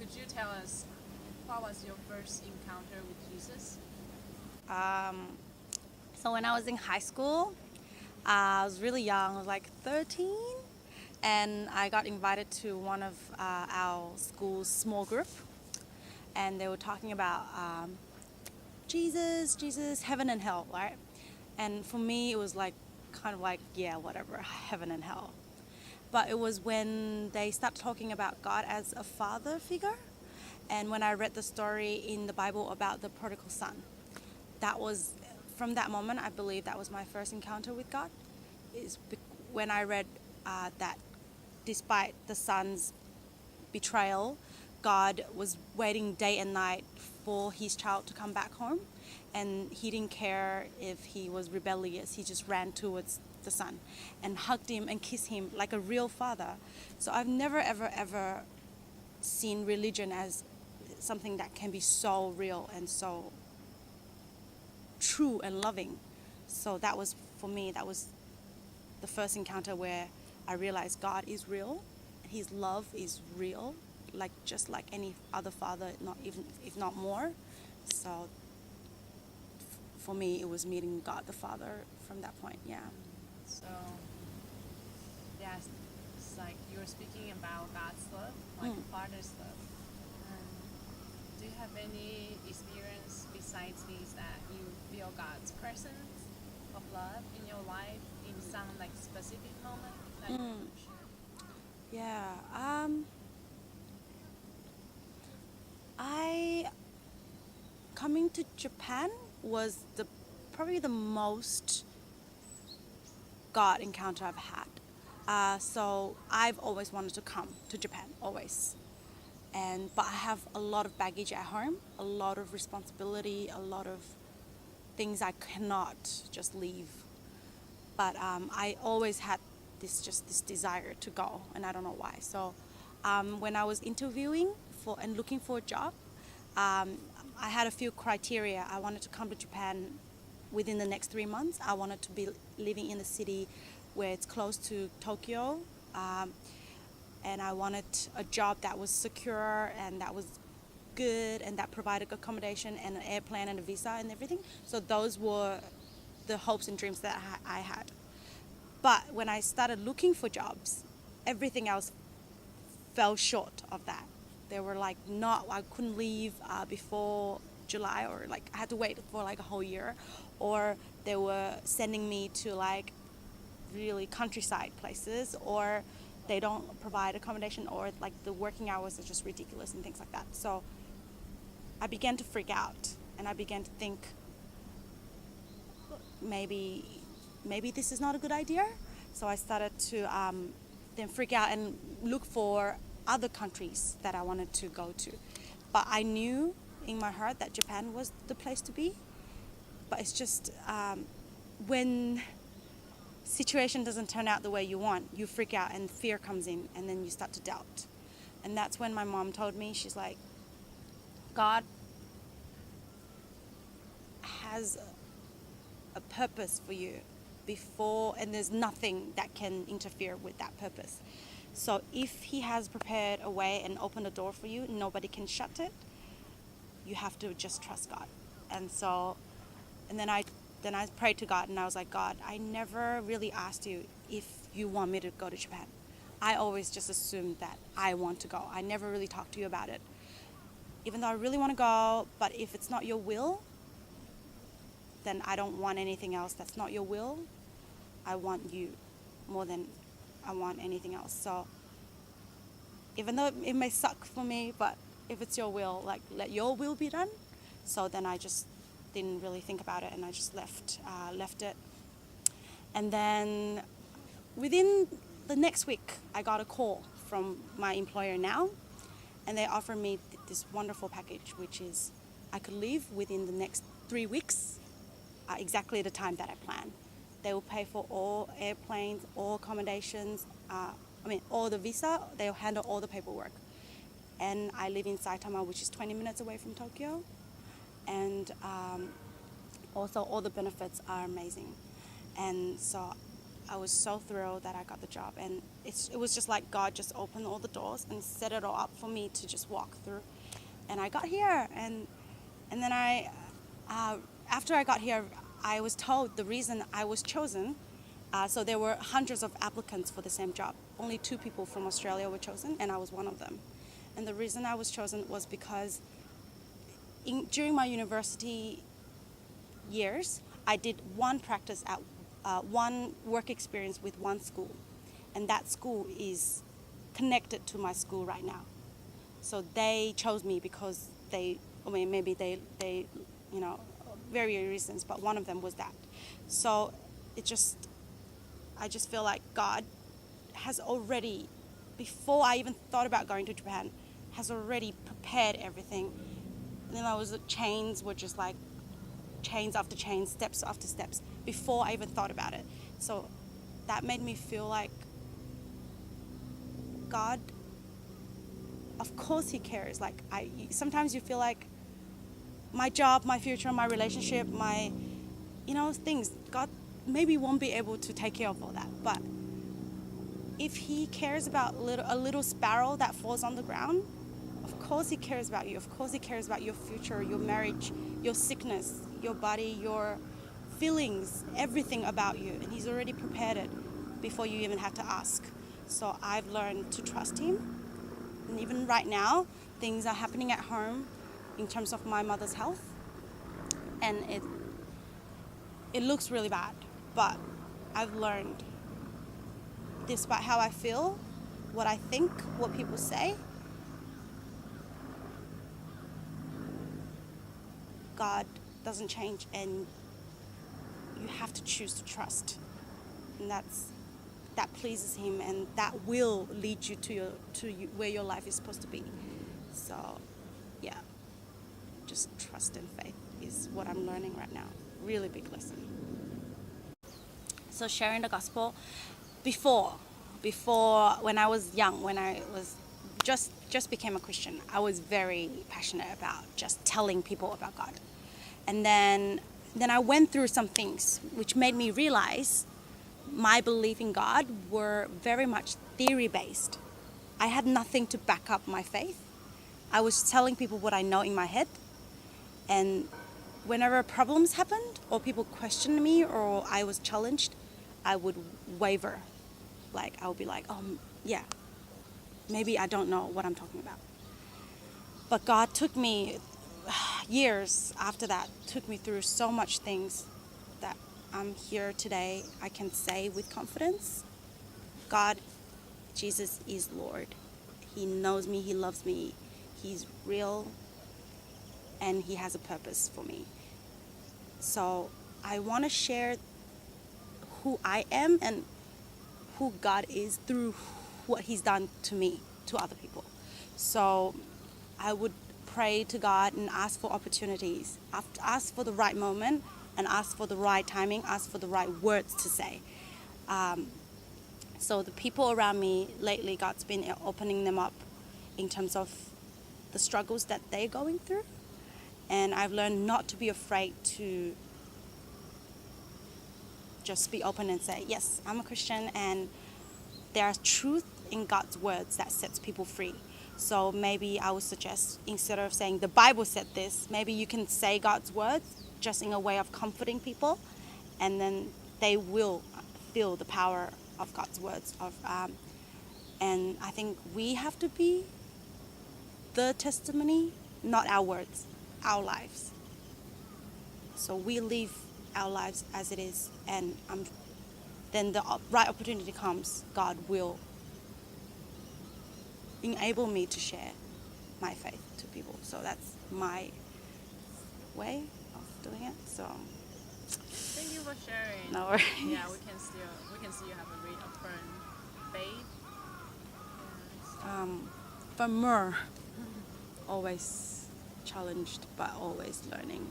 Could you tell us what was your first encounter with Jesus? So when I was in high school, I was really young. I was like 13, and I got invited to one of our school's small group, and they were talking about Jesus, heaven and hell, right? And for me, it was like kind of like, yeah, whatever, heaven and hell. But it was when they started talking about God as a father figure, and when I read the story in the Bible about the prodigal son, that was, from that moment, I believe that was my first encounter with God, when I read that despite the son's betrayal, God was waiting day and night for his child to come back home, and he didn't care if he was rebellious. He just ran towards the son and hugged him and kissed him like a real father. So I've never ever seen religion as something that can be so real and so true and loving. So that was, for me, that was the first encounter where I realized God is real, his love is real, like just like any other father, not even, if not more. So for me, it was meeting God the Father from that point. Yeah. So, yes, it's like you were speaking about God's love, like a father's love. Do you have any experience besides these that you feel God's presence of love in your life in some like specific moment that you can share? Yeah. Coming to Japan was probably the most God encounter I've had. So I've always wanted to come to Japan, always. But I have a lot of baggage at home, a lot of responsibility, a lot of things I cannot just leave. But I always had this desire to go, and I don't know why. So when I was interviewing and looking for a job, I had a few criteria. I wanted to come to Japan within the next 3 months. I wanted to be living in a city where it's close to Tokyo. And I wanted a job that was secure and that was good and that provided accommodation and an airplane and a visa and everything. So those were the hopes and dreams that I had. But when I started looking for jobs, everything else fell short of that. They were like, I couldn't leave before July, or like I had to wait for like a whole year, or they were sending me to like really countryside places, or they don't provide accommodation, or like the working hours are just ridiculous and things like that. So I began to freak out, and I began to think maybe this is not a good idea. So I started to then freak out and look for other countries that I wanted to go to. But I knew in my heart that Japan was the place to be. But it's just when situation doesn't turn out the way you want, you freak out and fear comes in, and then you start to doubt. And that's when my mom told me, she's like, God has a purpose for you before, and there's nothing that can interfere with that purpose. So if he has prepared a way and opened a door for you, nobody can shut it. You have to just trust God. And then I prayed to God, and I was like, God, I never really asked you if you want me to go to Japan. I always just assumed that I want to go. I never really talked to you about it. Even though I really want to go, but if it's not your will, then I don't want anything else that's not your will. I want you more than I want anything else. So even though it may suck for me, but if it's your will, like let your will be done. So then I just didn't really think about it, and I just left it. And then within the next week, I got a call from my employer now, and they offered me this wonderful package, which is I could leave within the next 3 weeks, exactly the time that I planned. They will pay for all airplanes, all accommodations, all the visa. They'll handle all the paperwork. And I live in Saitama, which is 20 minutes away from Tokyo. And also all the benefits are amazing. And so I was so thrilled that I got the job, and it was just like God just opened all the doors and set it all up for me to just walk through. And I got here, and then after I got here, I was told the reason I was chosen. So there were hundreds of applicants for the same job. Only 2 people from Australia were chosen, and I was one of them. And the reason I was chosen was because during my university years, I did one practice at one work experience with one school, and that school is connected to my school right now. So they chose me because maybe they various reasons, but one of them was that. So I just feel like God has already, before I even thought about going to Japan, has already prepared everything. And then chains were just like chains after chains, steps after steps, before I even thought about it. So that made me feel like God, of course He cares. Like sometimes you feel like my job, my future, my relationship, my things, God maybe won't be able to take care of all that. But if He cares about a little sparrow that falls on the ground, of course He cares about you. Of course He cares about your future, your marriage, your sickness, your body, your feelings, everything about you. And He's already prepared it before you even have to ask. So I've learned to trust Him. And even right now, things are happening at home in terms of my mother's health. And it looks really bad. But I've learned, despite how I feel, what I think, what people say, God doesn't change, and you have to choose to trust. And that pleases Him, and that will lead you to where your life is supposed to be. So, yeah, just trust and faith is what I'm learning right now. Really big lesson. So sharing the gospel, before when I was young, when I was just became a Christian, I was very passionate about just telling people about God. And then I went through some things which made me realize my belief in God were very much theory-based. I had nothing to back up my faith. I was telling people what I know in my head. And whenever problems happened or people questioned me or I was challenged, I would waver. Like, I would be like, yeah, maybe I don't know what I'm talking about. But God took me, years after that, took me through so much things that I'm here today. I can say with confidence, God, Jesus is Lord. He knows me, He loves me, He's real, and He has a purpose for me. So I want to share who I am and who God is through what He's done to me, to other people. So I would pray to God and ask for opportunities, ask for the right moment, and ask for the right timing, ask for the right words to say. So the people around me lately, God's been opening them up in terms of the struggles that they're going through. And I've learned not to be afraid to just be open and say, yes, I'm a Christian, and there's truth in God's words that sets people free. So maybe I would suggest, instead of saying the Bible said this, maybe you can say God's words just in a way of comforting people, and then they will feel the power of God's words. And I think we have to be the testimony, not our words, our lives. So we live our lives as it is, and then the right opportunity comes, God will enable me to share my faith to people. So that's my way of doing it. So thank you for sharing. no worries. Yeah, we can see you have a really affirmed faith. Firmer, always challenged, but always learning.